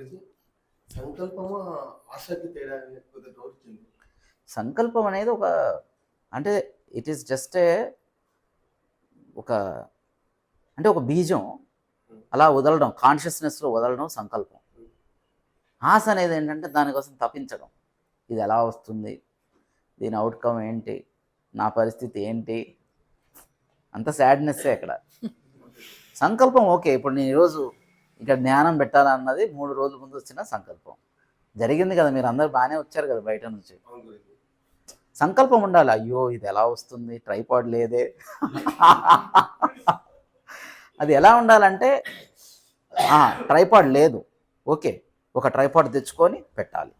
గురించి సంకల్పమా, ఆశకి తేడా కొద్దిగా తోచింది. సంకల్పం అనేది అంటే ఇట్ ఈస్ జస్ట్ ఒక ఒక బీజం అలా వదలడం, కాన్షియస్నెస్లో వదలడం సంకల్పం. ఆశ అనేది ఏంటంటే దానికోసం తప్పించడం. ఇది ఎలా వస్తుంది, దీని అవుట్కమ్ ఏంటి, నా పరిస్థితి ఏంటి, అంత సాడ్నెస్సే అక్కడ. సంకల్పం ఓకే, ఇప్పుడు నేను ఈరోజు ఇక్కడ జ్ఞానం పెట్టాలన్నది 3 రోజుల ముందు వచ్చిన సంకల్పం. జరిగింది కదా, మీరు అందరు బాగానే వచ్చారు కదా బయట నుంచి. సంకల్పం ఉండాలి. అయ్యో ఇది ఎలా వస్తుంది, ట్రైపాడ్ లేదే. అది ఎలా ఉండాలంటే ట్రైపాడ్ లేదు, ఓకే, ఒక ట్రైపాడ్ తెచ్చుకొని పెట్టాలి.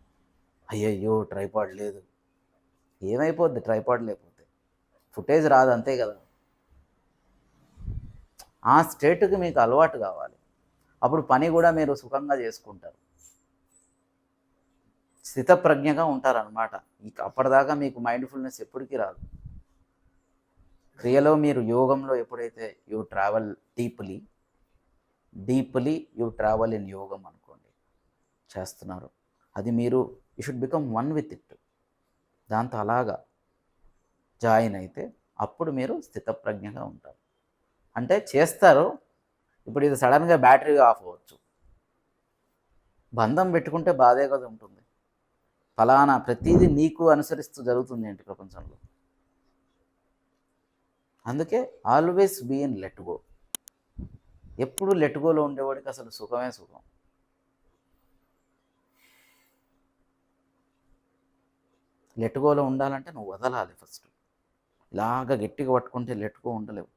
అయ్యయ్యో ట్రైపాడ్ లేదు, ఏమైపోద్ది ట్రైపాడ్ లేకపోతే? ఫుటేజ్ రాదు, అంతే కదా. ఆ స్టేట్కి మీకు అలవాటు కావాలి. అప్పుడు పని కూడా మీరు సుఖంగా చేసుకుంటారు, స్థితప్రజ్ఞగా ఉంటారనమాట. అప్పటిదాకా మీకు మైండ్ఫుల్నెస్ ఎప్పటికీ రాదు. క్రియలో మీరు యోగంలో ఎప్పుడైతే you travel deeply you travel in యోగం అనుకోండి, చేస్తున్నారు, అది మీరు you should become one with it. దాంతో అలాగా జాయిన్ అయితే అప్పుడు మీరు స్థితప్రజ్ఞగా ఉంటారు. అంటే చేస్తారు. ఇప్పుడు ఇది సడన్గా బ్యాటరీ ఆఫ్ అవ్వచ్చు. బంధం పెట్టుకుంటే బాధే కదా ఉంటుంది. ఫలానా ప్రతిదీ నీకు అనుసరిస్తూ జరుగుతుంది ఏంటి ప్రపంచంలో. అందుకే always be in let go. ఎప్పుడు లెట్ గోలో ఉండేవాడికి అసలు సుఖమే సుఖం. లెట్ గోలో ఉండాలంటే నువ్వు వదలాలి ఫస్ట్. ఇలాగ గట్టిగా పట్టుకుంటే లెట్ గో ఉండలేవు.